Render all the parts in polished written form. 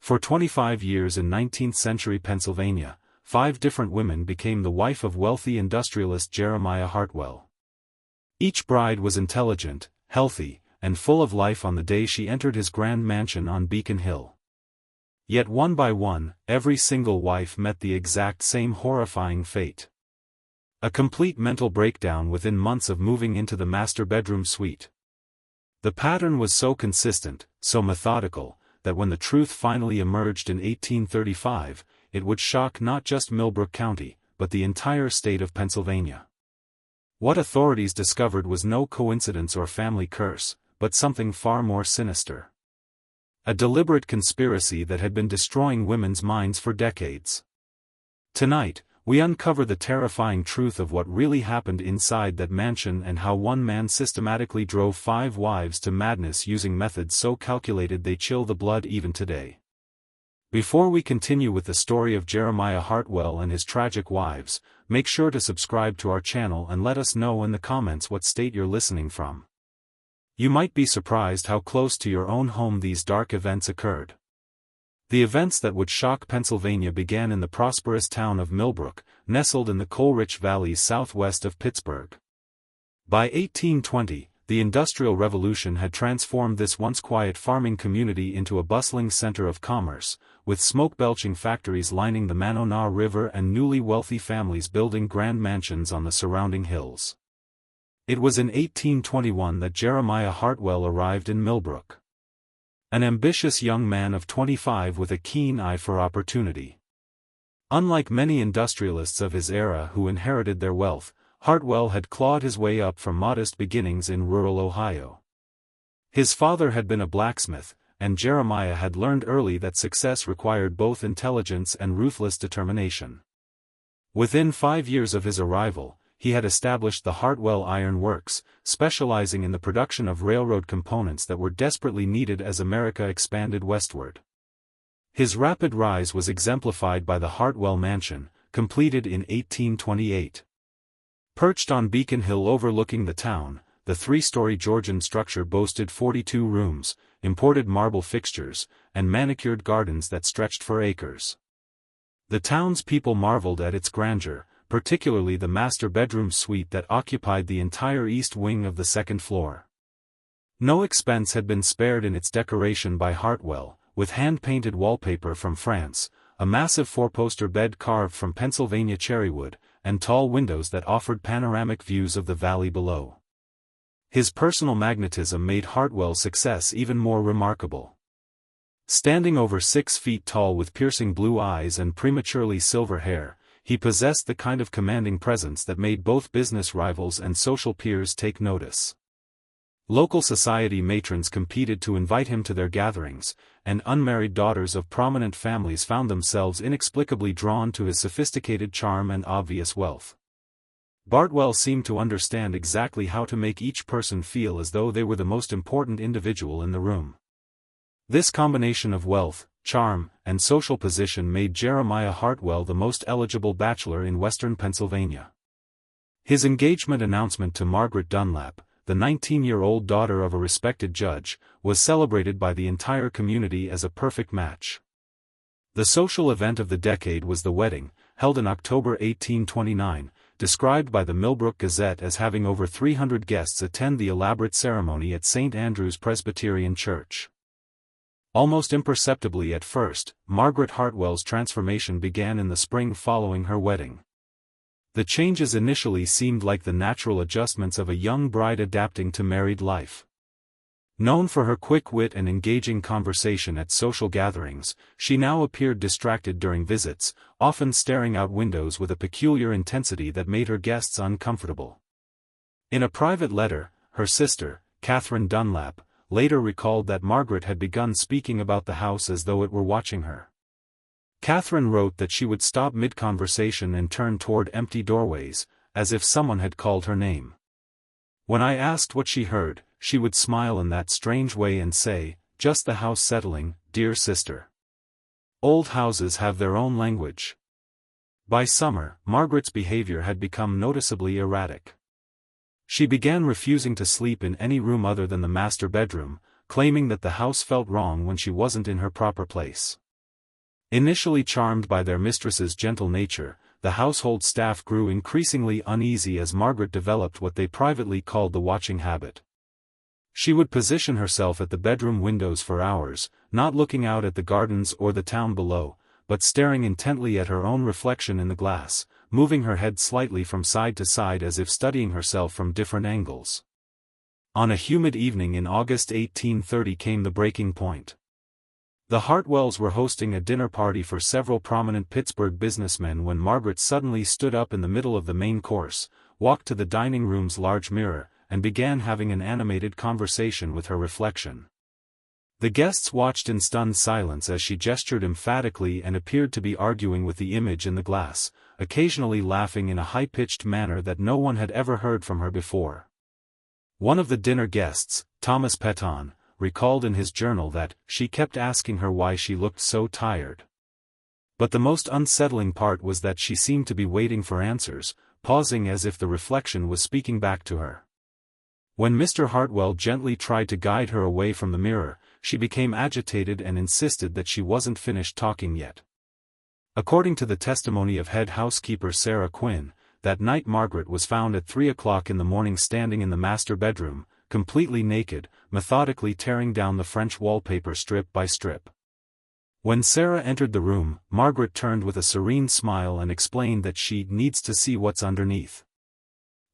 For 25 years in 19th-century Pennsylvania, 5 different women became the wife of wealthy industrialist Jeremiah Hartwell. Each bride was intelligent, healthy, and full of life on the day she entered his grand mansion on Beacon Hill. Yet one by one, every single wife met the exact same horrifying fate. A complete mental breakdown within months of moving into the master bedroom suite. The pattern was so consistent, so methodical, that when the truth finally emerged in 1835, it would shock not just Millbrook County, but the entire state of Pennsylvania. What authorities discovered was no coincidence or family curse, but something far more sinister. A deliberate conspiracy that had been destroying women's minds for decades. Tonight, we uncover the terrifying truth of what really happened inside that mansion and how one man systematically drove 5 wives to madness using methods so calculated they chill the blood even today. Before we continue with the story of Jeremiah Hartwell and his tragic wives, make sure to subscribe to our channel and let us know in the comments what state you're listening from. You might be surprised how close to your own home these dark events occurred. The events that would shock Pennsylvania began in the prosperous town of Millbrook, nestled in the coal-rich valleys southwest of Pittsburgh. By 1820, the Industrial Revolution had transformed this once quiet farming community into a bustling center of commerce, with smoke-belching factories lining the Monongah River and newly wealthy families building grand mansions on the surrounding hills. It was in 1821 that Jeremiah Hartwell arrived in Millbrook. An ambitious young man of 25 with a keen eye for opportunity. Unlike many industrialists of his era who inherited their wealth, Hartwell had clawed his way up from modest beginnings in rural Ohio. His father had been a blacksmith, and Jeremiah had learned early that success required both intelligence and ruthless determination. Within 5 years of his arrival, he had established the Hartwell Iron Works, specializing in the production of railroad components that were desperately needed as America expanded westward. His rapid rise was exemplified by the Hartwell Mansion, completed in 1828. Perched on Beacon Hill overlooking the town, the 3-story Georgian structure boasted 42 rooms, imported marble fixtures, and manicured gardens that stretched for acres. The townspeople marveled at its grandeur, particularly the master bedroom suite that occupied the entire east wing of the 2nd floor. No expense had been spared in its decoration by Hartwell, with hand-painted wallpaper from France, a massive 4-poster bed carved from Pennsylvania cherrywood, and tall windows that offered panoramic views of the valley below. His personal magnetism made Hartwell's success even more remarkable. Standing over 6 feet tall with piercing blue eyes and prematurely silver hair, he possessed the kind of commanding presence that made both business rivals and social peers take notice. Local society matrons competed to invite him to their gatherings, and unmarried daughters of prominent families found themselves inexplicably drawn to his sophisticated charm and obvious wealth. Hartwell seemed to understand exactly how to make each person feel as though they were the most important individual in the room. This combination of wealth, charm, and social position made Jeremiah Hartwell the most eligible bachelor in western Pennsylvania. His engagement announcement to Margaret Dunlap, the 19-year-old daughter of a respected judge, was celebrated by the entire community as a perfect match. The social event of the decade was the wedding, held in October 1829, described by the Millbrook Gazette as having over 300 guests attend the elaborate ceremony at St. Andrew's Presbyterian Church. Almost imperceptibly at first, Margaret Hartwell's transformation began in the spring following her wedding. The changes initially seemed like the natural adjustments of a young bride adapting to married life. Known for her quick wit and engaging conversation at social gatherings, she now appeared distracted during visits, often staring out windows with a peculiar intensity that made her guests uncomfortable. In a private letter, her sister, Catherine Dunlap, later recalled that Margaret had begun speaking about the house as though it were watching her. Catherine wrote that she would stop mid-conversation and turn toward empty doorways, as if someone had called her name. When I asked what she heard, she would smile in that strange way and say, "Just the house settling, dear sister. Old houses have their own language." By summer, Margaret's behavior had become noticeably erratic. She began refusing to sleep in any room other than the master bedroom, claiming that the house felt wrong when she wasn't in her proper place. Initially charmed by their mistress's gentle nature, the household staff grew increasingly uneasy as Margaret developed what they privately called the watching habit. She would position herself at the bedroom windows for hours, not looking out at the gardens or the town below, but staring intently at her own reflection in the glass, moving her head slightly from side to side as if studying herself from different angles. On a humid evening in August 1830 came the breaking point. The Hartwells were hosting a dinner party for several prominent Pittsburgh businessmen when Margaret suddenly stood up in the middle of the main course, walked to the dining room's large mirror, and began having an animated conversation with her reflection. The guests watched in stunned silence as she gestured emphatically and appeared to be arguing with the image in the glass, occasionally laughing in a high-pitched manner that no one had ever heard from her before. One of the dinner guests, Thomas Petton, recalled in his journal that she kept asking her why she looked so tired. But the most unsettling part was that she seemed to be waiting for answers, pausing as if the reflection was speaking back to her. When Mr. Hartwell gently tried to guide her away from the mirror, she became agitated and insisted that she wasn't finished talking yet. According to the testimony of head housekeeper Sarah Quinn, that night Margaret was found at 3 o'clock in the morning standing in the master bedroom, completely naked, methodically tearing down the French wallpaper strip by strip. When Sarah entered the room, Margaret turned with a serene smile and explained that she needs to see what's underneath.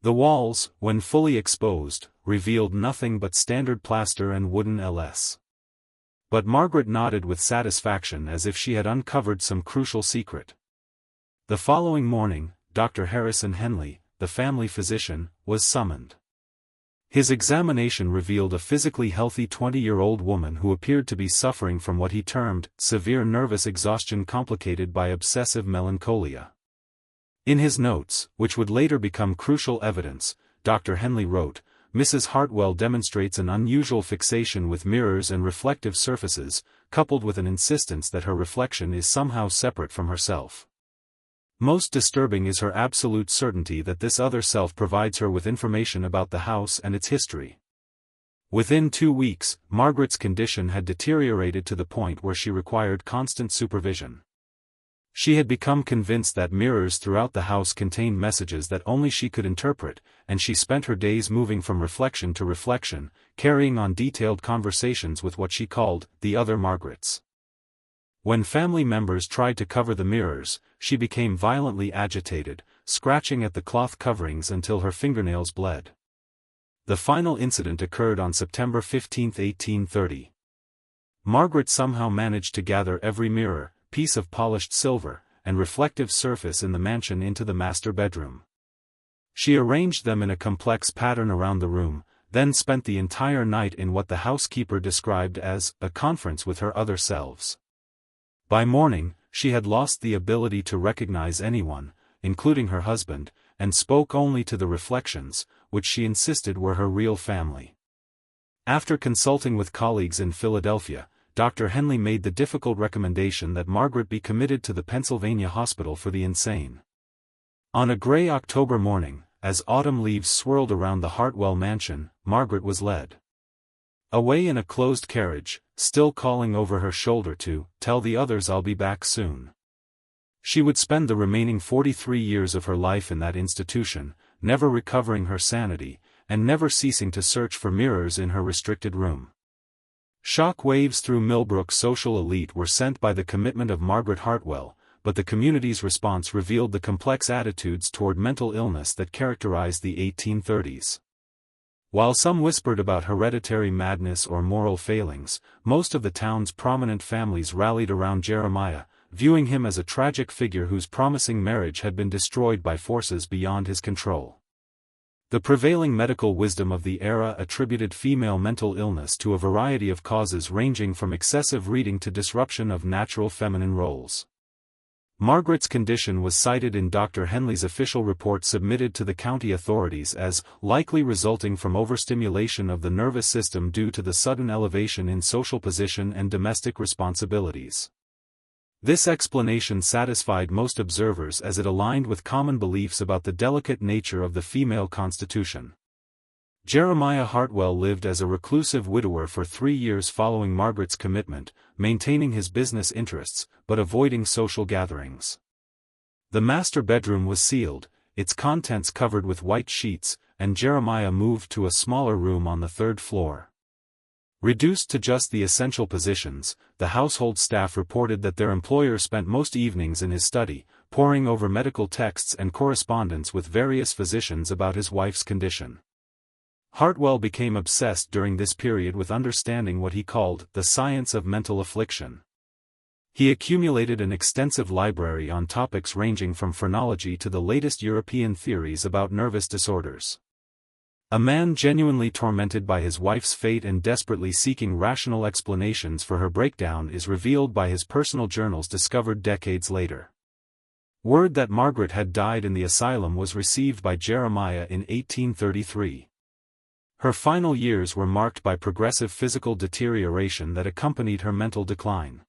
The walls, when fully exposed, revealed nothing but standard plaster and wooden LS. But Margaret nodded with satisfaction as if she had uncovered some crucial secret. The following morning, Dr. Harrison Henley, the family physician, was summoned. His examination revealed a physically healthy 20-year-old woman who appeared to be suffering from what he termed severe nervous exhaustion complicated by obsessive melancholia. In his notes, which would later become crucial evidence, Dr. Henley wrote, "Mrs. Hartwell demonstrates an unusual fixation with mirrors and reflective surfaces, coupled with an insistence that her reflection is somehow separate from herself. Most disturbing is her absolute certainty that this other self provides her with information about the house and its history." Within 2 weeks, Margaret's condition had deteriorated to the point where she required constant supervision. She had become convinced that mirrors throughout the house contained messages that only she could interpret, and she spent her days moving from reflection to reflection, carrying on detailed conversations with what she called the other Margarets. When family members tried to cover the mirrors, she became violently agitated, scratching at the cloth coverings until her fingernails bled. The final incident occurred on September 15, 1830. Margaret somehow managed to gather every mirror, piece of polished silver, and reflective surface in the mansion into the master bedroom. She arranged them in a complex pattern around the room, then spent the entire night in what the housekeeper described as a conference with her other selves. By morning, she had lost the ability to recognize anyone, including her husband, and spoke only to the reflections, which she insisted were her real family. After consulting with colleagues in Philadelphia, Dr. Henley made the difficult recommendation that Margaret be committed to the Pennsylvania Hospital for the Insane. On a gray October morning, as autumn leaves swirled around the Hartwell mansion, Margaret was led away in a closed carriage, still calling over her shoulder to tell the others I'll be back soon. She would spend the remaining 43 years of her life in that institution, never recovering her sanity, and never ceasing to search for mirrors in her restricted room. Shock waves through Millbrook's social elite were sent by the commitment of Margaret Hartwell, but the community's response revealed the complex attitudes toward mental illness that characterized the 1830s. While some whispered about hereditary madness or moral failings, most of the town's prominent families rallied around Jeremiah, viewing him as a tragic figure whose promising marriage had been destroyed by forces beyond his control. The prevailing medical wisdom of the era attributed female mental illness to a variety of causes ranging from excessive reading to disruption of natural feminine roles. Margaret's condition was cited in Dr. Henley's official report submitted to the county authorities as likely resulting from overstimulation of the nervous system due to the sudden elevation in social position and domestic responsibilities. This explanation satisfied most observers as it aligned with common beliefs about the delicate nature of the female constitution. Jeremiah Hartwell lived as a reclusive widower for 3 years following Margaret's commitment, maintaining his business interests, but avoiding social gatherings. The master bedroom was sealed, its contents covered with white sheets, and Jeremiah moved to a smaller room on the 3rd floor. Reduced to just the essential positions, the household staff reported that their employer spent most evenings in his study, poring over medical texts and correspondence with various physicians about his wife's condition. Hartwell became obsessed during this period with understanding what he called the science of mental affliction. He accumulated an extensive library on topics ranging from phrenology to the latest European theories about nervous disorders. A man genuinely tormented by his wife's fate and desperately seeking rational explanations for her breakdown is revealed by his personal journals discovered decades later. Word that Margaret had died in the asylum was received by Jeremiah in 1833. Her final years were marked by progressive physical deterioration that accompanied her mental decline.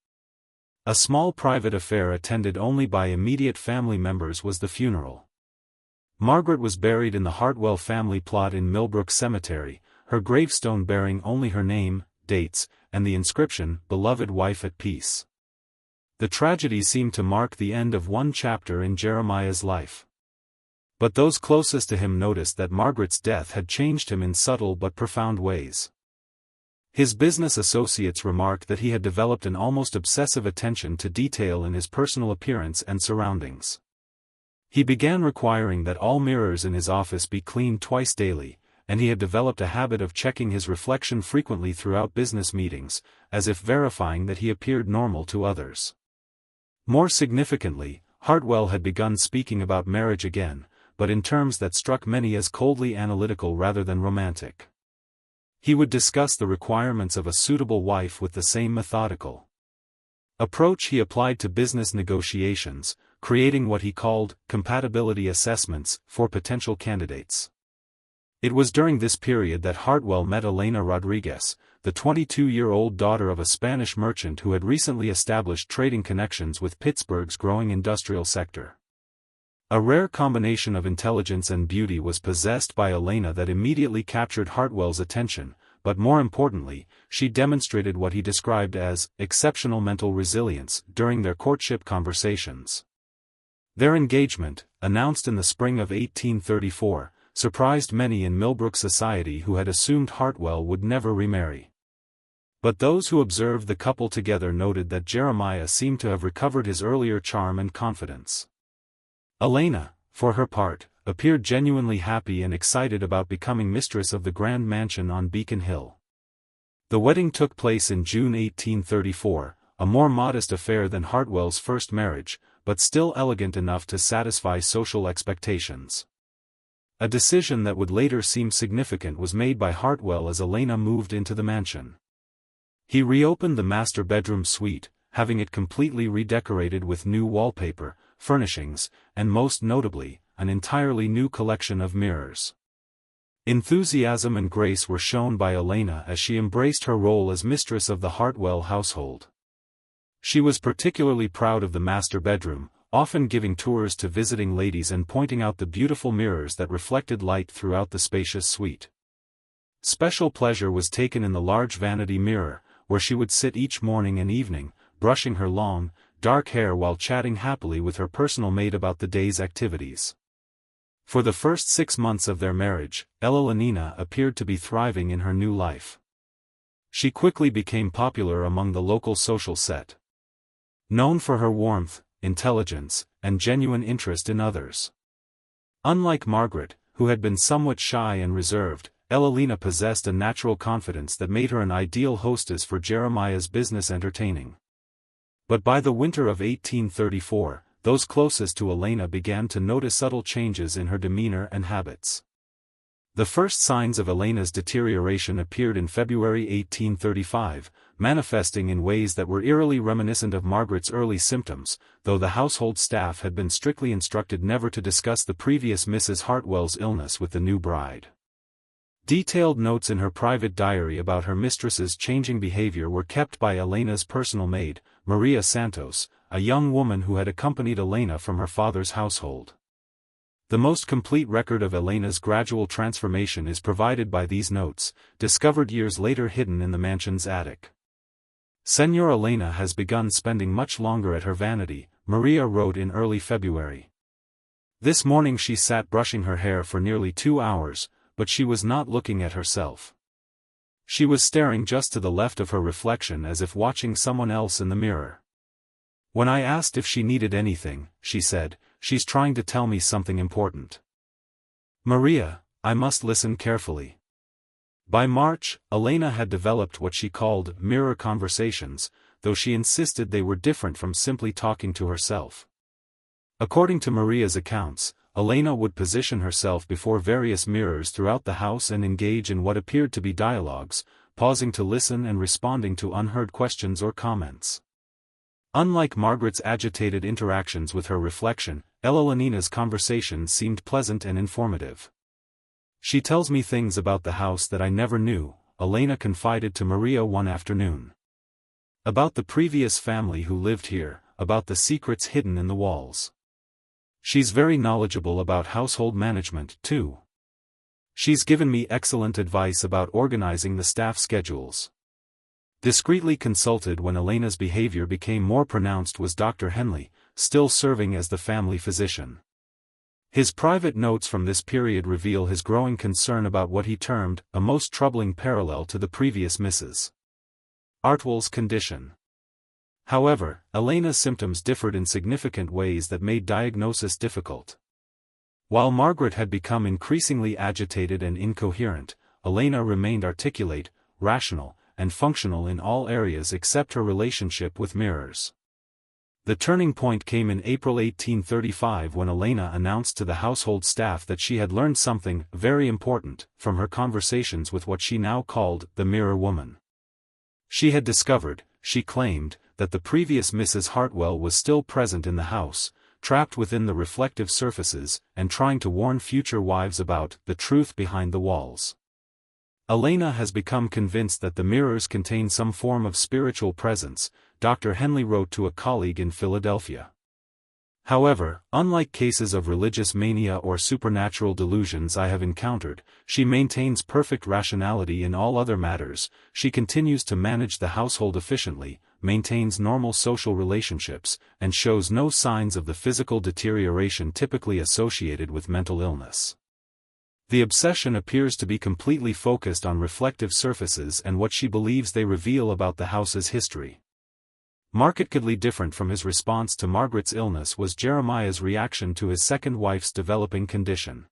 A small private affair attended only by immediate family members was the funeral. Margaret was buried in the Hartwell family plot in Millbrook Cemetery, her gravestone bearing only her name, dates, and the inscription, "Beloved Wife at Peace." The tragedy seemed to mark the end of one chapter in Jeremiah's life. But those closest to him noticed that Margaret's death had changed him in subtle but profound ways. His business associates remarked that he had developed an almost obsessive attention to detail in his personal appearance and surroundings. He began requiring that all mirrors in his office be cleaned twice daily, and he had developed a habit of checking his reflection frequently throughout business meetings, as if verifying that he appeared normal to others. More significantly, Hartwell had begun speaking about marriage again, but in terms that struck many as coldly analytical rather than romantic. He would discuss the requirements of a suitable wife with the same methodical approach he applied to business negotiations, creating what he called compatibility assessments for potential candidates. It was during this period that Hartwell met Elena Rodriguez, the 22-year-old daughter of a Spanish merchant who had recently established trading connections with Pittsburgh's growing industrial sector. A rare combination of intelligence and beauty was possessed by Elena that immediately captured Hartwell's attention, but more importantly, she demonstrated what he described as exceptional mental resilience during their courtship conversations. Their engagement, announced in the spring of 1834, surprised many in Millbrook society who had assumed Hartwell would never remarry. But those who observed the couple together noted that Jeremiah seemed to have recovered his earlier charm and confidence. Elena, for her part, appeared genuinely happy and excited about becoming mistress of the grand mansion on Beacon Hill. The wedding took place in June 1834, a more modest affair than Hartwell's first marriage, but still elegant enough to satisfy social expectations. A decision that would later seem significant was made by Hartwell as Elena moved into the mansion. He reopened the master bedroom suite, having it completely redecorated with new wallpaper, furnishings, and most notably, an entirely new collection of mirrors. Enthusiasm and grace were shown by Elena as she embraced her role as mistress of the Hartwell household. She was particularly proud of the master bedroom, often giving tours to visiting ladies and pointing out the beautiful mirrors that reflected light throughout the spacious suite. Special pleasure was taken in the large vanity mirror, where she would sit each morning and evening, brushing her long, dark hair while chatting happily with her personal maid about the day's activities. For the first 6 months of their marriage, Elenina appeared to be thriving in her new life. She quickly became popular among the local social set. Known for her warmth, intelligence, and genuine interest in others. Unlike Margaret, who had been somewhat shy and reserved, Elenina possessed a natural confidence that made her an ideal hostess for Jeremiah's business entertaining. But by the winter of 1834, those closest to Elena began to notice subtle changes in her demeanor and habits. The first signs of Elena's deterioration appeared in February 1835, manifesting in ways that were eerily reminiscent of Margaret's early symptoms, though the household staff had been strictly instructed never to discuss the previous Mrs. Hartwell's illness with the new bride. Detailed notes in her private diary about her mistress's changing behavior were kept by Elena's personal maid, Maria Santos, a young woman who had accompanied Elena from her father's household. The most complete record of Elena's gradual transformation is provided by these notes, discovered years later hidden in the mansion's attic. Senor Elena has begun spending much longer at her vanity, Maria wrote in early February. This morning she sat brushing her hair for nearly 2 hours, but she was not looking at herself. She was staring just to the left of her reflection as if watching someone else in the mirror. When I asked if she needed anything, she said, "She's trying to tell me something important." Maria, I must listen carefully. By March, Elena had developed what she called mirror conversations, though she insisted they were different from simply talking to herself. According to Maria's accounts, Elena would position herself before various mirrors throughout the house and engage in what appeared to be dialogues, pausing to listen and responding to unheard questions or comments. Unlike Margaret's agitated interactions with her reflection, Elena's conversations seemed pleasant and informative. "She tells me things about the house that I never knew," Elena confided to Maria one afternoon. "About the previous family who lived here, about the secrets hidden in the walls. She's very knowledgeable about household management, too. She's given me excellent advice about organizing the staff schedules." Discreetly consulted when Elena's behavior became more pronounced was Dr. Henley, still serving as the family physician. His private notes from this period reveal his growing concern about what he termed a most troubling parallel to the previous Mrs. Hartwell's condition. However, Elena's symptoms differed in significant ways that made diagnosis difficult. While Margaret had become increasingly agitated and incoherent, Elena remained articulate, rational, and functional in all areas except her relationship with mirrors. The turning point came in April 1835 when Elena announced to the household staff that she had learned something very important from her conversations with what she now called the Mirror Woman. She had discovered, she claimed, that the previous Mrs. Hartwell was still present in the house, trapped within the reflective surfaces, and trying to warn future wives about the truth behind the walls. Elena has become convinced that the mirrors contain some form of spiritual presence, Dr. Henley wrote to a colleague in Philadelphia. However, unlike cases of religious mania or supernatural delusions I have encountered, she maintains perfect rationality in all other matters. She continues to manage the household efficiently, maintains normal social relationships, and shows no signs of the physical deterioration typically associated with mental illness. The obsession appears to be completely focused on reflective surfaces and what she believes they reveal about the house's history. Markedly different from his response to Margaret's illness was Jeremiah's reaction to his second wife's developing condition.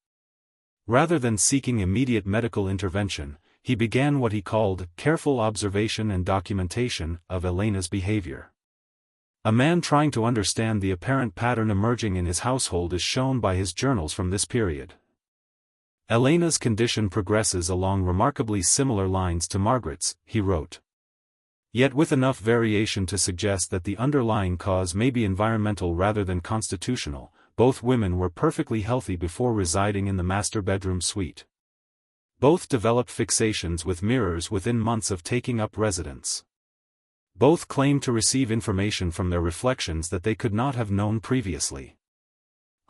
Rather than seeking immediate medical intervention, he began what he called careful observation and documentation of Elena's behavior. A man trying to understand the apparent pattern emerging in his household is shown by his journals from this period. Elena's condition progresses along remarkably similar lines to Margaret's, he wrote. Yet with enough variation to suggest that the underlying cause may be environmental rather than constitutional. Both women were perfectly healthy before residing in the master bedroom suite. Both developed fixations with mirrors within months of taking up residence. Both claimed to receive information from their reflections that they could not have known previously.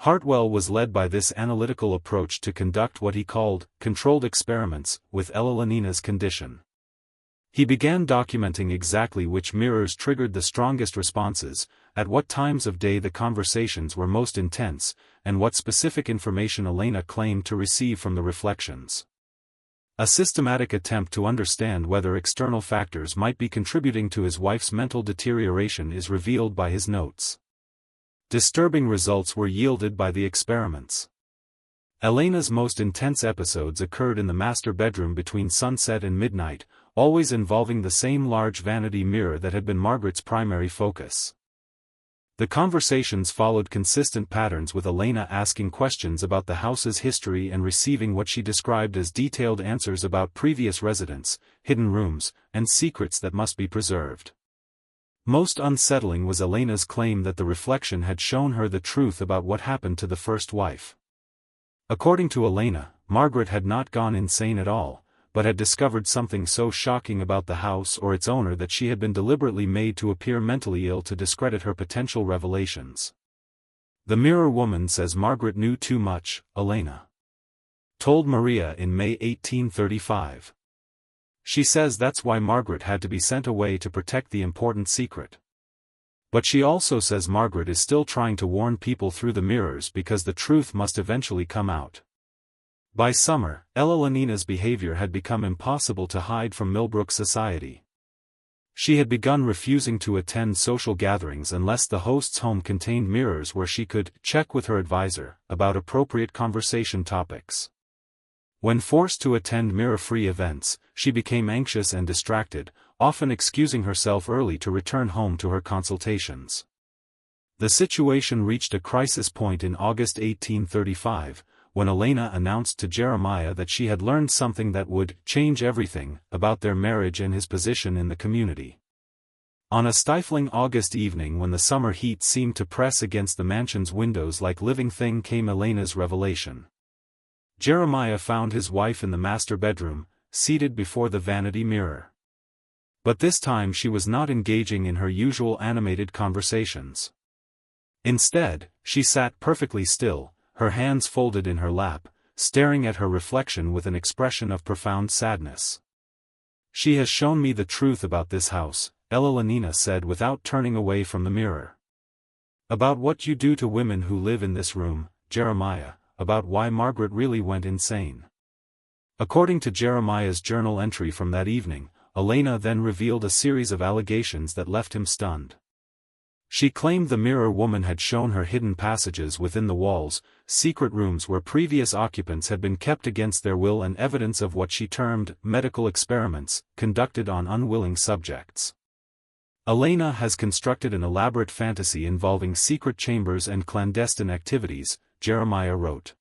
Hartwell was led by this analytical approach to conduct what he called controlled experiments with Elena's condition. He began documenting exactly which mirrors triggered the strongest responses, at what times of day the conversations were most intense, and what specific information Elena claimed to receive from the reflections. A systematic attempt to understand whether external factors might be contributing to his wife's mental deterioration is revealed by his notes. Disturbing results were yielded by the experiments. Elena's most intense episodes occurred in the master bedroom between sunset and midnight, always involving the same large vanity mirror that had been Margaret's primary focus. The conversations followed consistent patterns, with Elena asking questions about the house's history and receiving what she described as detailed answers about previous residents, hidden rooms, and secrets that must be preserved. Most unsettling was Elena's claim that the reflection had shown her the truth about what happened to the first wife. According to Elena, Margaret had not gone insane at all, but had discovered something so shocking about the house or its owner that she had been deliberately made to appear mentally ill to discredit her potential revelations. The mirror woman says Margaret knew too much, Elena told Maria in May 1835. She says that's why Margaret had to be sent away to protect the important secret. But she also says Margaret is still trying to warn people through the mirrors because the truth must eventually come out. By summer, Ella Lenina's behavior had become impossible to hide from Millbrook society. She had begun refusing to attend social gatherings unless the host's home contained mirrors where she could check with her advisor about appropriate conversation topics. When forced to attend mirror-free events, she became anxious and distracted, often excusing herself early to return home to her consultations. The situation reached a crisis point in August 1835, when Elena announced to Jeremiah that she had learned something that would change everything about their marriage and his position in the community. On a stifling August evening when the summer heat seemed to press against the mansion's windows like living thing came Elena's revelation. Jeremiah found his wife in the master bedroom, seated before the vanity mirror. But this time she was not engaging in her usual animated conversations. Instead, she sat perfectly still, her hands folded in her lap, staring at her reflection with an expression of profound sadness. "She has shown me the truth about this house," Ella Lenina said without turning away from the mirror. "About what you do to women who live in this room, Jeremiah, about why Margaret really went insane." According to Jeremiah's journal entry from that evening, Elena then revealed a series of allegations that left him stunned. She claimed the mirror woman had shown her hidden passages within the walls, secret rooms where previous occupants had been kept against their will, and evidence of what she termed medical experiments, conducted on unwilling subjects. Elena has constructed an elaborate fantasy involving secret chambers and clandestine activities, Jeremiah wrote.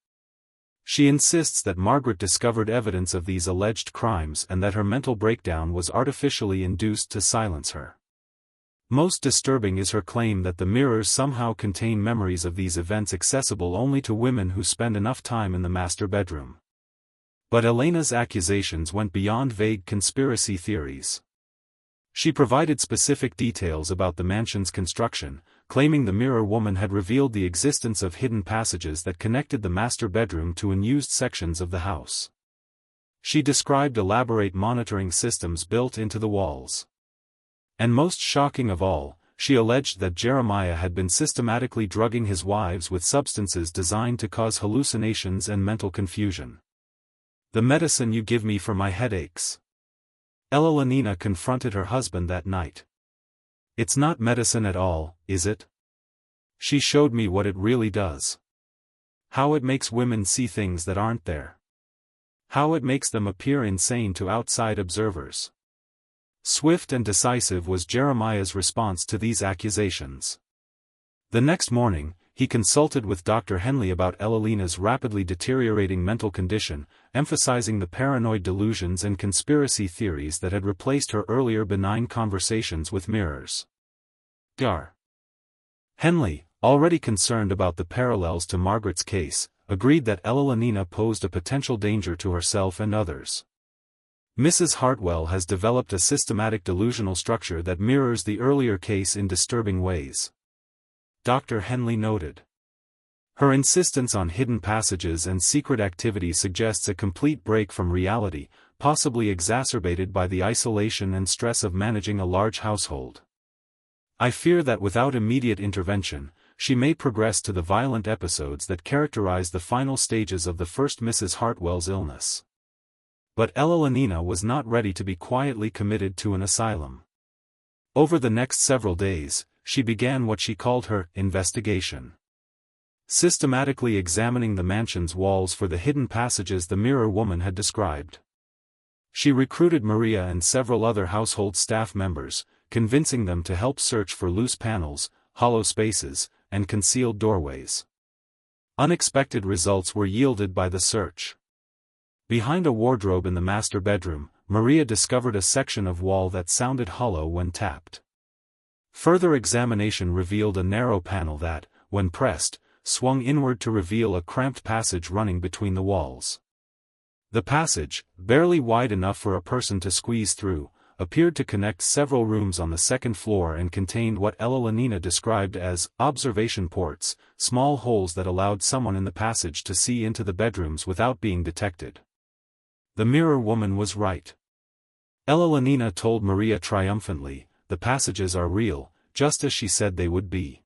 She insists that Margaret discovered evidence of these alleged crimes and that her mental breakdown was artificially induced to silence her. Most disturbing is her claim that the mirrors somehow contain memories of these events accessible only to women who spend enough time in the master bedroom. But Elena's accusations went beyond vague conspiracy theories. She provided specific details about the mansion's construction, claiming the mirror woman had revealed the existence of hidden passages that connected the master bedroom to unused sections of the house. She described elaborate monitoring systems built into the walls. And most shocking of all, she alleged that Jeremiah had been systematically drugging his wives with substances designed to cause hallucinations and mental confusion. "The medicine you give me for my headaches," Ella Lenina confronted her husband that night. "It's not medicine at all, is it? She showed me what it really does. How it makes women see things that aren't there. How it makes them appear insane to outside observers." Swift and decisive was Jeremiah's response to these accusations. The next morning, he consulted with Dr. Henley about Ella Lena's rapidly deteriorating mental condition, emphasizing the paranoid delusions and conspiracy theories that had replaced her earlier benign conversations with mirrors. Dr. Henley, already concerned about the parallels to Margaret's case, agreed that Ella Lenina posed a potential danger to herself and others. "Mrs. Hartwell has developed a systematic delusional structure that mirrors the earlier case in disturbing ways," Dr. Henley noted. "Her insistence on hidden passages and secret activity suggests a complete break from reality, possibly exacerbated by the isolation and stress of managing a large household. I fear that without immediate intervention, she may progress to the violent episodes that characterized the final stages of the first Mrs. Hartwell's illness." But Ella Lenina was not ready to be quietly committed to an asylum. Over the next several days, she began what she called her investigation. Systematically examining the mansion's walls for the hidden passages the mirror woman had described. She recruited Maria and several other household staff members, convincing them to help search for loose panels, hollow spaces, and concealed doorways. Unexpected results were yielded by the search. Behind a wardrobe in the master bedroom, Maria discovered a section of wall that sounded hollow when tapped. Further examination revealed a narrow panel that, when pressed, swung inward to reveal a cramped passage running between the walls. The passage, barely wide enough for a person to squeeze through, appeared to connect several rooms on the second floor and contained what Ella Lenina described as observation ports, small holes that allowed someone in the passage to see into the bedrooms without being detected. The mirror woman was right. Ella Lenina told Maria triumphantly, "The passages are real, just as she said they would be."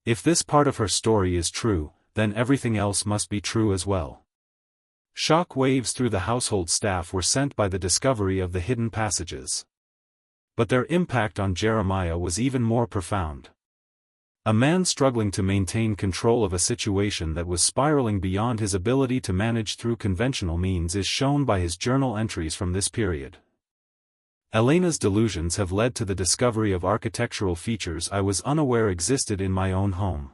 If this part of her story is true, then everything else must be true as well. Shock waves through the household staff were sent by the discovery of the hidden passages. But their impact on Jeremiah was even more profound. A man struggling to maintain control of a situation that was spiraling beyond his ability to manage through conventional means is shown by his journal entries from this period. Elena's delusions have led to the discovery of architectural features I was unaware existed in my own home.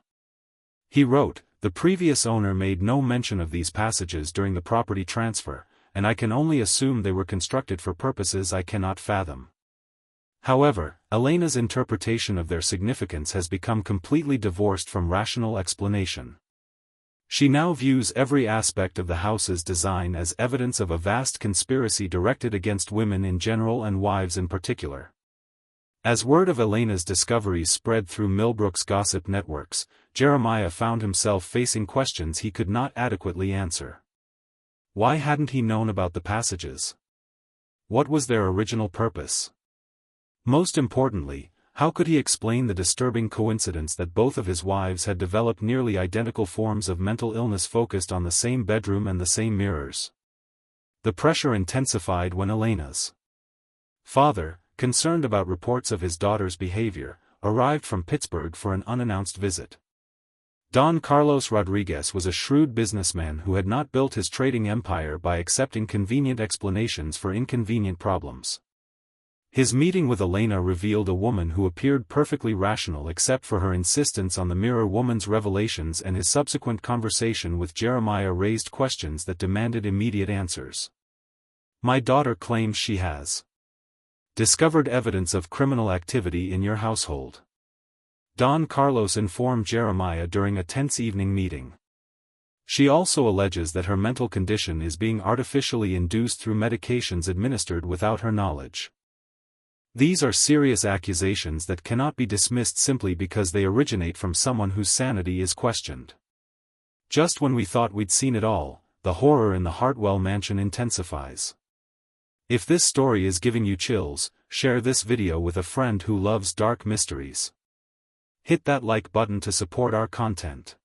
He wrote, "The previous owner made no mention of these passages during the property transfer, and I can only assume they were constructed for purposes I cannot fathom." However, Elena's interpretation of their significance has become completely divorced from rational explanation. She now views every aspect of the house's design as evidence of a vast conspiracy directed against women in general and wives in particular. As word of Elena's discoveries spread through Millbrook's gossip networks, Jeremiah found himself facing questions he could not adequately answer. Why hadn't he known about the passages? What was their original purpose? Most importantly, how could he explain the disturbing coincidence that both of his wives had developed nearly identical forms of mental illness focused on the same bedroom and the same mirrors? The pressure intensified when Elena's father, concerned about reports of his daughter's behavior, arrived from Pittsburgh for an unannounced visit. Don Carlos Rodriguez was a shrewd businessman who had not built his trading empire by accepting convenient explanations for inconvenient problems. His meeting with Elena revealed a woman who appeared perfectly rational except for her insistence on the mirror woman's revelations, and his subsequent conversation with Jeremiah raised questions that demanded immediate answers. "My daughter claims she has discovered evidence of criminal activity in your household," Don Carlos informed Jeremiah during a tense evening meeting. "She also alleges that her mental condition is being artificially induced through medications administered without her knowledge. These are serious accusations that cannot be dismissed simply because they originate from someone whose sanity is questioned." Just when we thought we'd seen it all, the horror in the Hartwell mansion intensifies. If this story is giving you chills, share this video with a friend who loves dark mysteries. Hit that like button to support our content.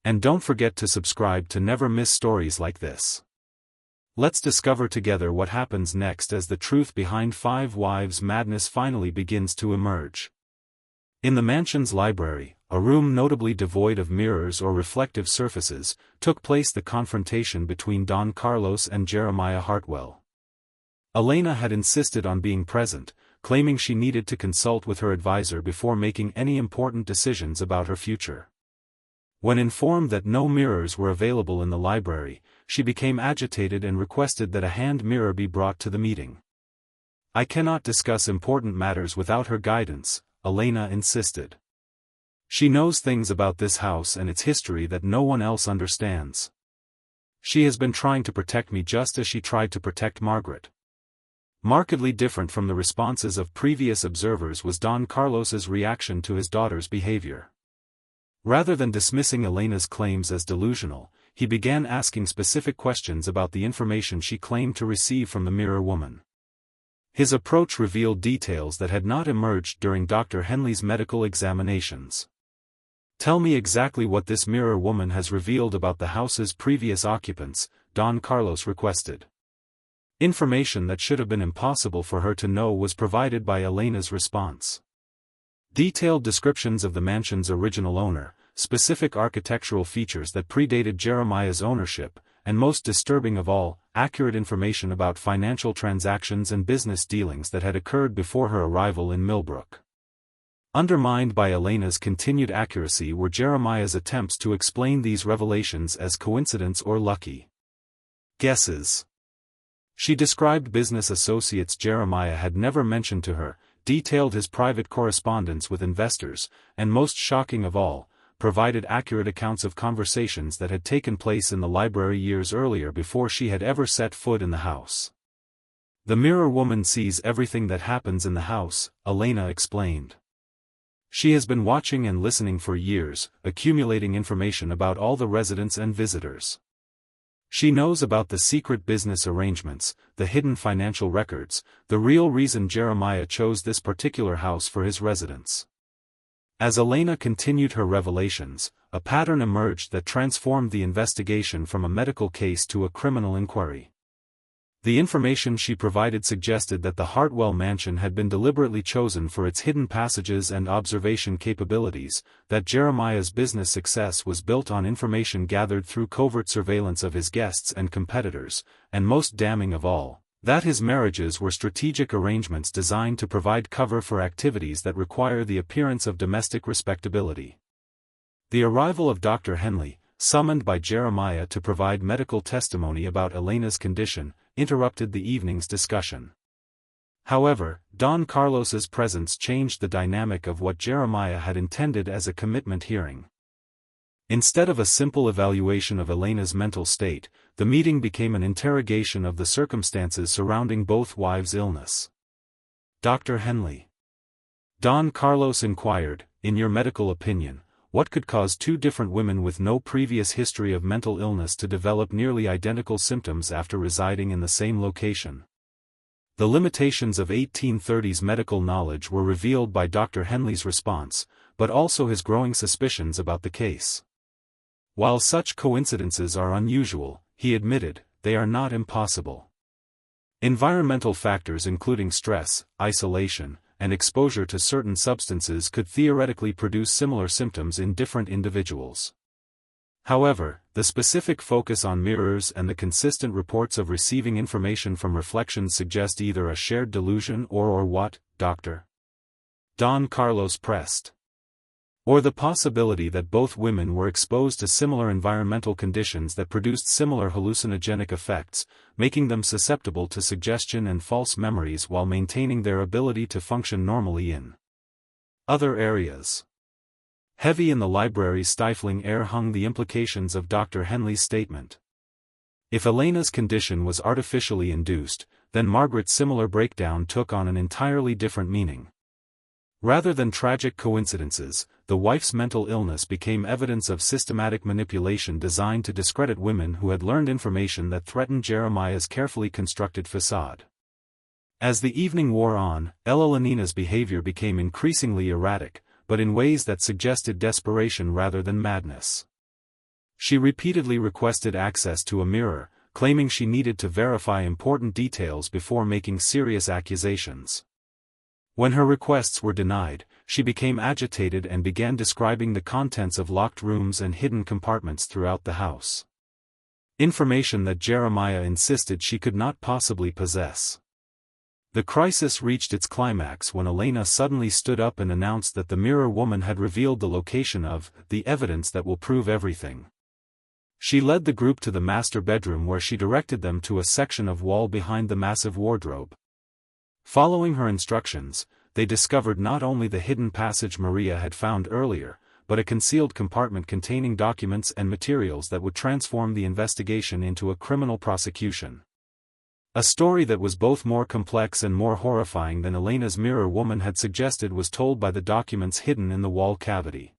And don't forget to subscribe to never miss stories like this. Let's discover together what happens next as the truth behind Five Wives' madness finally begins to emerge. In the mansion's library, a room notably devoid of mirrors or reflective surfaces, took place the confrontation between Don Carlos and Jeremiah Hartwell. Elena had insisted on being present, claiming she needed to consult with her advisor before making any important decisions about her future. When informed that no mirrors were available in the library, she became agitated and requested that a hand mirror be brought to the meeting. "I cannot discuss important matters without her guidance," Elena insisted. "She knows things about this house and its history that no one else understands. She has been trying to protect me just as she tried to protect Margaret." Markedly different from the responses of previous observers was Don Carlos's reaction to his daughter's behavior. Rather than dismissing Elena's claims as delusional, he began asking specific questions about the information she claimed to receive from the mirror woman. His approach revealed details that had not emerged during Dr. Henley's medical examinations. "Tell me exactly what this mirror woman has revealed about the house's previous occupants," Don Carlos requested. Information that should have been impossible for her to know was provided by Elena's response. Detailed descriptions of the mansion's original owner, specific architectural features that predated Jeremiah's ownership, and most disturbing of all, accurate information about financial transactions and business dealings that had occurred before her arrival in Millbrook. Undermined by Elena's continued accuracy were Jeremiah's attempts to explain these revelations as coincidence or lucky guesses. She described business associates Jeremiah had never mentioned to her, detailed his private correspondence with investors, and most shocking of all, provided accurate accounts of conversations that had taken place in the library years earlier before she had ever set foot in the house. The mirror woman sees everything that happens in the house, Elena explained. She has been watching and listening for years, accumulating information about all the residents and visitors. She knows about the secret business arrangements, the hidden financial records, the real reason Jeremiah chose this particular house for his residence. As Elena continued her revelations, a pattern emerged that transformed the investigation from a medical case to a criminal inquiry. The information she provided suggested that the Hartwell mansion had been deliberately chosen for its hidden passages and observation capabilities, that Jeremiah's business success was built on information gathered through covert surveillance of his guests and competitors, and most damning of all, that his marriages were strategic arrangements designed to provide cover for activities that require the appearance of domestic respectability. The arrival of Dr. Henley, summoned by Jeremiah to provide medical testimony about Elena's condition, interrupted the evening's discussion. However, Don Carlos's presence changed the dynamic of what Jeremiah had intended as a commitment hearing. Instead of a simple evaluation of Elena's mental state, the meeting became an interrogation of the circumstances surrounding both wives' illness. Dr. Henley. Don Carlos inquired, in your medical opinion, what could cause two different women with no previous history of mental illness to develop nearly identical symptoms after residing in the same location? The limitations of 1830s medical knowledge were revealed by Dr. Henley's response, but also his growing suspicions about the case. While such coincidences are unusual, he admitted, they are not impossible. Environmental factors including stress, isolation, and exposure to certain substances could theoretically produce similar symptoms in different individuals. However, the specific focus on mirrors and the consistent reports of receiving information from reflections suggest either a shared delusion or what, Dr. Don Carlos pressed. Or the possibility that both women were exposed to similar environmental conditions that produced similar hallucinogenic effects, making them susceptible to suggestion and false memories while maintaining their ability to function normally in other areas. Heavy in the library's stifling air hung the implications of Dr. Henley's statement. If Elena's condition was artificially induced, then Margaret's similar breakdown took on an entirely different meaning. Rather than tragic coincidences, the wife's mental illness became evidence of systematic manipulation designed to discredit women who had learned information that threatened Jeremiah's carefully constructed facade. As the evening wore on, Elena's behavior became increasingly erratic, but in ways that suggested desperation rather than madness. She repeatedly requested access to a mirror, claiming she needed to verify important details before making serious accusations. When her requests were denied, she became agitated and began describing the contents of locked rooms and hidden compartments throughout the house. Information that Jeremiah insisted she could not possibly possess. The crisis reached its climax when Elena suddenly stood up and announced that the mirror woman had revealed the location of the evidence that will prove everything. She led the group to the master bedroom where she directed them to a section of wall behind the massive wardrobe. Following her instructions, they discovered not only the hidden passage Maria had found earlier, but a concealed compartment containing documents and materials that would transform the investigation into a criminal prosecution. A story that was both more complex and more horrifying than Elena's mirror woman had suggested was told by the documents hidden in the wall cavity.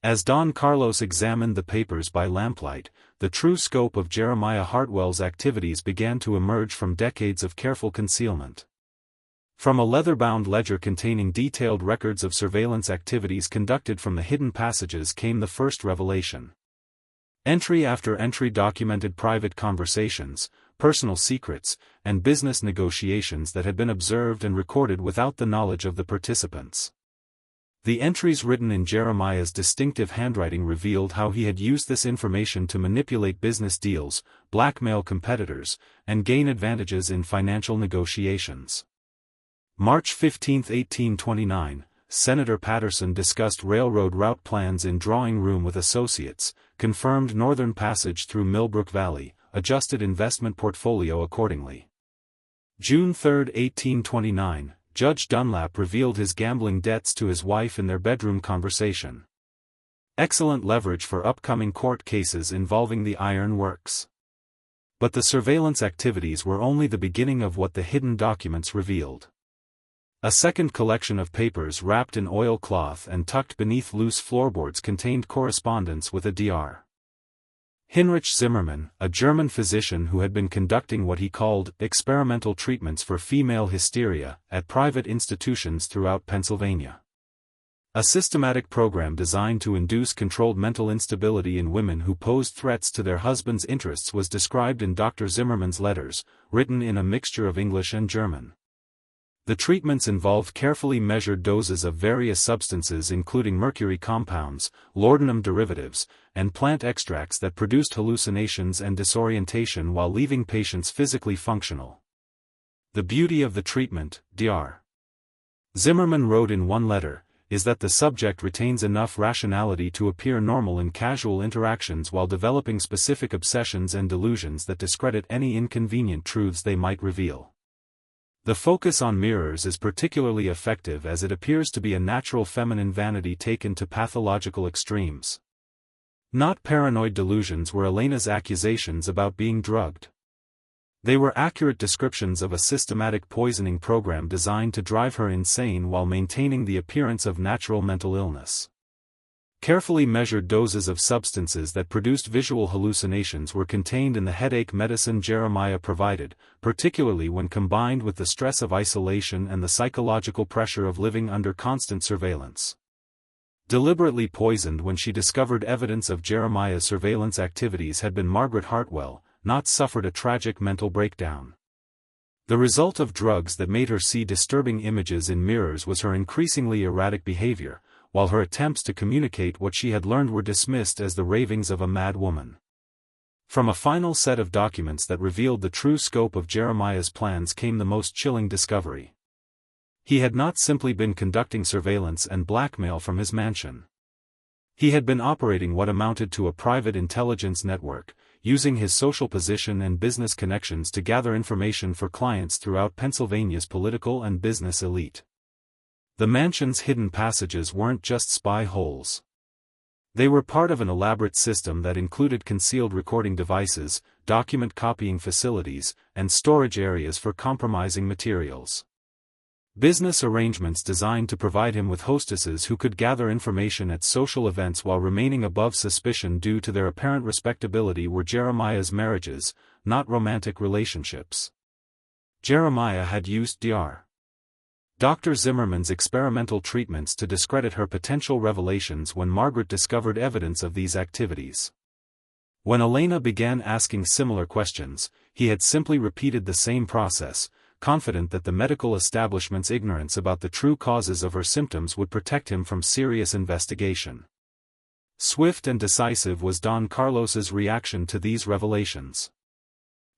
As Don Carlos examined the papers by lamplight, the true scope of Jeremiah Hartwell's activities began to emerge from decades of careful concealment. From a leather-bound ledger containing detailed records of surveillance activities conducted from the hidden passages came the first revelation. Entry after entry documented private conversations, personal secrets, and business negotiations that had been observed and recorded without the knowledge of the participants. The entries written in Jeremiah's distinctive handwriting revealed how he had used this information to manipulate business deals, blackmail competitors, and gain advantages in financial negotiations. March 15, 1829, Senator Patterson discussed railroad route plans in drawing room with associates, confirmed northern passage through Millbrook Valley, adjusted investment portfolio accordingly. June 3, 1829, Judge Dunlap revealed his gambling debts to his wife in their bedroom conversation. Excellent leverage for upcoming court cases involving the iron works. But the surveillance activities were only the beginning of what the hidden documents revealed. A second collection of papers wrapped in oilcloth and tucked beneath loose floorboards contained correspondence with a Dr. Heinrich Zimmermann, a German physician who had been conducting what he called experimental treatments for female hysteria at private institutions throughout Pennsylvania. A systematic program designed to induce controlled mental instability in women who posed threats to their husbands' interests was described in Dr. Zimmermann's letters, written in a mixture of English and German. The treatments involved carefully measured doses of various substances including mercury compounds, laudanum derivatives, and plant extracts that produced hallucinations and disorientation while leaving patients physically functional. The beauty of the treatment, Dr. Zimmermann wrote in one letter, is that the subject retains enough rationality to appear normal in casual interactions while developing specific obsessions and delusions that discredit any inconvenient truths they might reveal. The focus on mirrors is particularly effective as it appears to be a natural feminine vanity taken to pathological extremes. Not paranoid delusions were Elena's accusations about being drugged. They were accurate descriptions of a systematic poisoning program designed to drive her insane while maintaining the appearance of natural mental illness. Carefully measured doses of substances that produced visual hallucinations were contained in the headache medicine Jeremiah provided, particularly when combined with the stress of isolation and the psychological pressure of living under constant surveillance. Deliberately poisoned when she discovered evidence of Jeremiah's surveillance activities had been Margaret Hartwell, not suffered a tragic mental breakdown. The result of drugs that made her see disturbing images in mirrors was her increasingly erratic behavior, while her attempts to communicate what she had learned were dismissed as the ravings of a mad woman. From a final set of documents that revealed the true scope of Jeremiah's plans came the most chilling discovery. He had not simply been conducting surveillance and blackmail from his mansion. He had been operating what amounted to a private intelligence network, using his social position and business connections to gather information for clients throughout Pennsylvania's political and business elite. The mansion's hidden passages weren't just spy holes. They were part of an elaborate system that included concealed recording devices, document copying facilities, and storage areas for compromising materials. Business arrangements designed to provide him with hostesses who could gather information at social events while remaining above suspicion due to their apparent respectability were Jeremiah's marriages, not romantic relationships. Jeremiah had used Dr. Zimmermann's experimental treatments to discredit her potential revelations when Margaret discovered evidence of these activities. When Elena began asking similar questions, he had simply repeated the same process, confident that the medical establishment's ignorance about the true causes of her symptoms would protect him from serious investigation. Swift and decisive was Don Carlos's reaction to these revelations.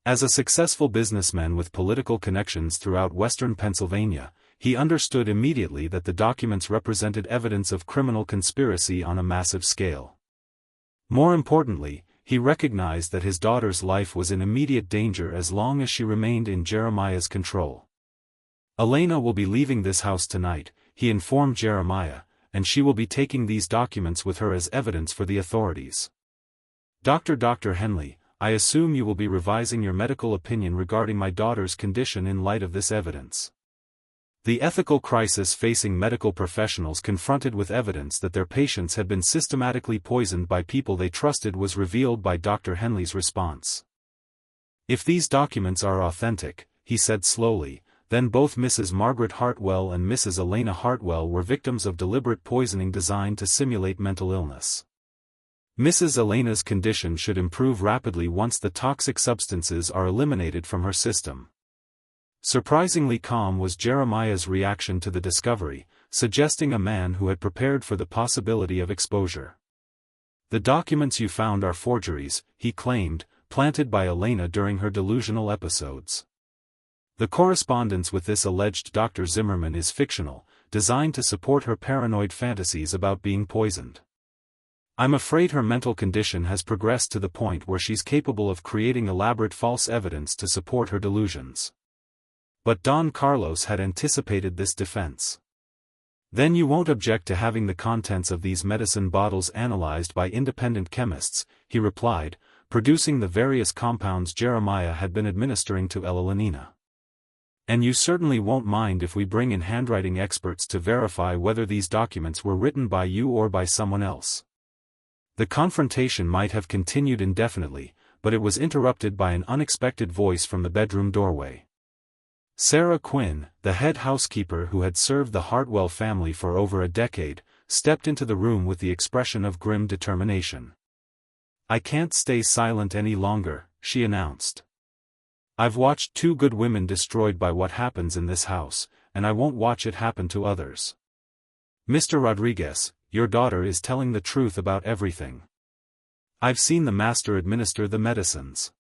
As a successful businessman with political connections throughout western Pennsylvania, he understood immediately that the documents represented evidence of criminal conspiracy on a massive scale. More importantly, he recognized that his daughter's life was in immediate danger as long as she remained in Jeremiah's control. Elena will be leaving this house tonight, he informed Jeremiah, and she will be taking these documents with her as evidence for the authorities. Dr. Henley, I assume you will be revising your medical opinion regarding my daughter's condition in light of this evidence. The ethical crisis facing medical professionals confronted with evidence that their patients had been systematically poisoned by people they trusted was revealed by Dr. Henley's response. If these documents are authentic, he said slowly, then both Mrs. Margaret Hartwell and Mrs. Elena Hartwell were victims of deliberate poisoning designed to simulate mental illness. Mrs. Elena's condition should improve rapidly once the toxic substances are eliminated from her system. Surprisingly calm was Jeremiah's reaction to the discovery, suggesting a man who had prepared for the possibility of exposure. The documents you found are forgeries, he claimed, planted by Elena during her delusional episodes. The correspondence with this alleged Dr. Zimmermann is fictional, designed to support her paranoid fantasies about being poisoned. I'm afraid her mental condition has progressed to the point where she's capable of creating elaborate false evidence to support her delusions. But Don Carlos had anticipated this defense. Then you won't object to having the contents of these medicine bottles analyzed by independent chemists, he replied, producing the various compounds Jeremiah had been administering to Elenina. And you certainly won't mind if we bring in handwriting experts to verify whether these documents were written by you or by someone else. The confrontation might have continued indefinitely, but it was interrupted by an unexpected voice from the bedroom doorway. Sarah Quinn, the head housekeeper who had served the Hartwell family for over a decade, stepped into the room with the expression of grim determination. "I can't stay silent any longer," she announced. "I've watched 2 good women destroyed by what happens in this house, and I won't watch it happen to others. Mr. Rodriguez, your daughter is telling the truth about everything. I've seen the master administer the medicines.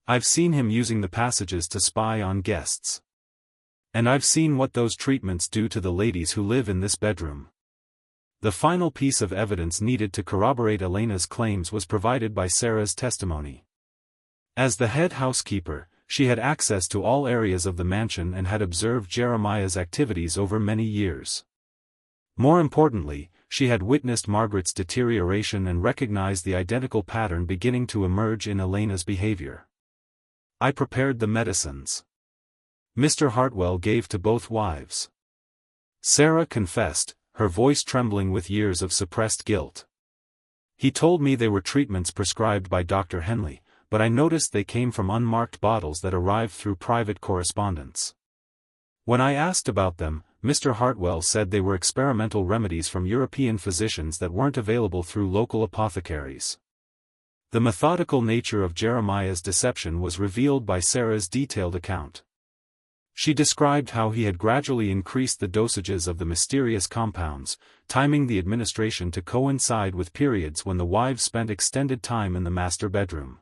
I've seen him using the passages to spy on guests. And I've seen what those treatments do to the ladies who live in this bedroom." The final piece of evidence needed to corroborate Elena's claims was provided by Sarah's testimony. As the head housekeeper, she had access to all areas of the mansion and had observed Jeremiah's activities over many years. More importantly, she had witnessed Margaret's deterioration and recognized the identical pattern beginning to emerge in Elena's behavior. "I prepared the medicines Mr. Hartwell gave to both wives," Sarah confessed, her voice trembling with years of suppressed guilt. "He told me they were treatments prescribed by Dr. Henley, but I noticed they came from unmarked bottles that arrived through private correspondence. When I asked about them, Mr. Hartwell said they were experimental remedies from European physicians that weren't available through local apothecaries." The methodical nature of Jeremiah's deception was revealed by Sarah's detailed account. She described how he had gradually increased the dosages of the mysterious compounds, timing the administration to coincide with periods when the wives spent extended time in the master bedroom.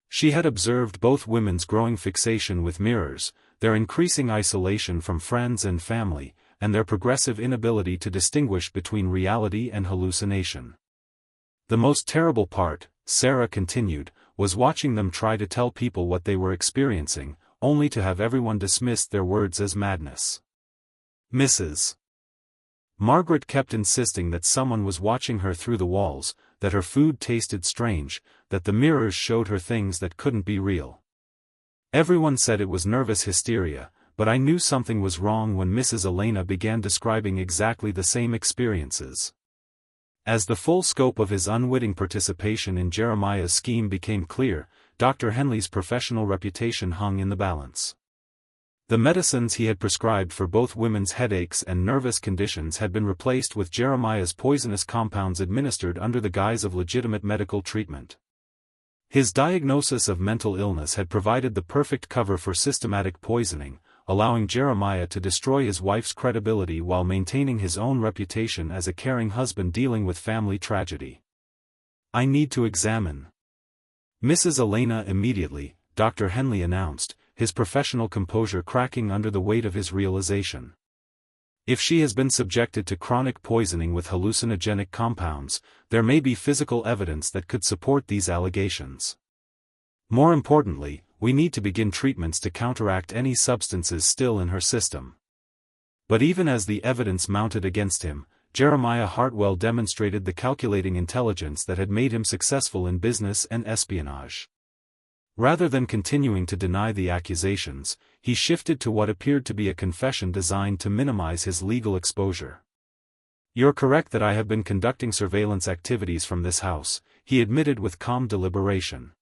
She had observed both women's growing fixation with mirrors, their increasing isolation from friends and family, and their progressive inability to distinguish between reality and hallucination. "The most terrible part," Sarah continued, "was watching them try to tell people what they were experiencing, only to have everyone dismiss their words as madness. Mrs. Margaret kept insisting that someone was watching her through the walls, that her food tasted strange, that the mirrors showed her things that couldn't be real. Everyone said it was nervous hysteria, but I knew something was wrong when Mrs. Elena began describing exactly the same experiences." As the full scope of his unwitting participation in Jeremiah's scheme became clear, Dr. Henley's professional reputation hung in the balance. The medicines he had prescribed for both women's headaches and nervous conditions had been replaced with Jeremiah's poisonous compounds administered under the guise of legitimate medical treatment. His diagnosis of mental illness had provided the perfect cover for systematic poisoning, allowing Jeremiah to destroy his wife's credibility while maintaining his own reputation as a caring husband dealing with family tragedy. "I need to examine Mrs. Elena immediately," Dr. Henley announced, his professional composure cracking under the weight of his realization. "If she has been subjected to chronic poisoning with hallucinogenic compounds, there may be physical evidence that could support these allegations. More importantly, we need to begin treatments to counteract any substances still in her system." But even as the evidence mounted against him, Jeremiah Hartwell demonstrated the calculating intelligence that had made him successful in business and espionage. Rather than continuing to deny the accusations, he shifted to what appeared to be a confession designed to minimize his legal exposure. "You're correct that I have been conducting surveillance activities from this house," he admitted with calm deliberation.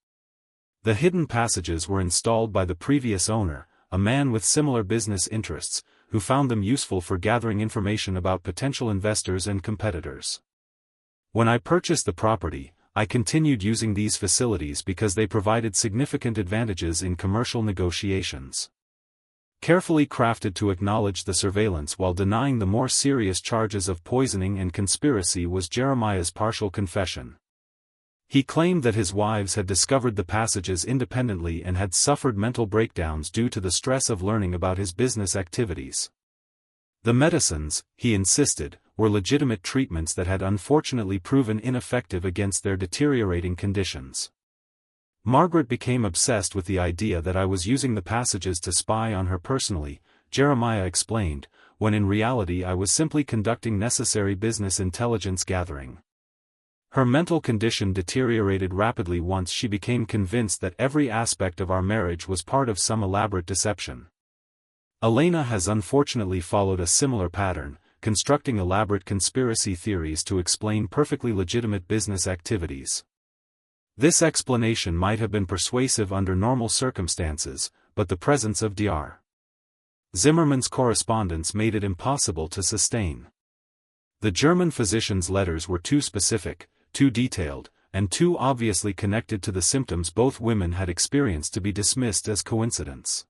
"The hidden passages were installed by the previous owner, a man with similar business interests, who found them useful for gathering information about potential investors and competitors. When I purchased the property, I continued using these facilities because they provided significant advantages in commercial negotiations." Carefully crafted to acknowledge the surveillance while denying the more serious charges of poisoning and conspiracy was Jeremiah's partial confession. He claimed that his wives had discovered the passages independently and had suffered mental breakdowns due to the stress of learning about his business activities. The medicines, he insisted, were legitimate treatments that had unfortunately proven ineffective against their deteriorating conditions. "Margaret became obsessed with the idea that I was using the passages to spy on her personally," Jeremiah explained, "when in reality I was simply conducting necessary business intelligence gathering. Her mental condition deteriorated rapidly once she became convinced that every aspect of our marriage was part of some elaborate deception. Elena has unfortunately followed a similar pattern, constructing elaborate conspiracy theories to explain perfectly legitimate business activities. This explanation might have been persuasive under normal circumstances, but the presence of Dr. Zimmermann's correspondence made it impossible to sustain. The German physician's letters were too specific, too detailed, and too obviously connected to the symptoms both women had experienced to be dismissed as coincidence.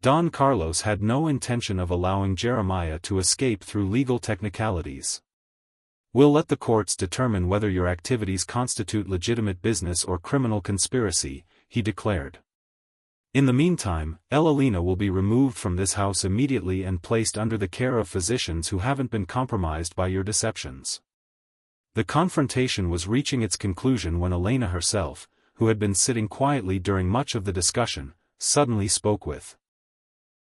Don Carlos had no intention of allowing Jeremiah to escape through legal technicalities. "We'll let the courts determine whether your activities constitute legitimate business or criminal conspiracy," he declared. "In the meantime, Elena will be removed from this house immediately and placed under the care of physicians who haven't been compromised by your deceptions." The confrontation was reaching its conclusion when Elena herself, who had been sitting quietly during much of the discussion, suddenly spoke with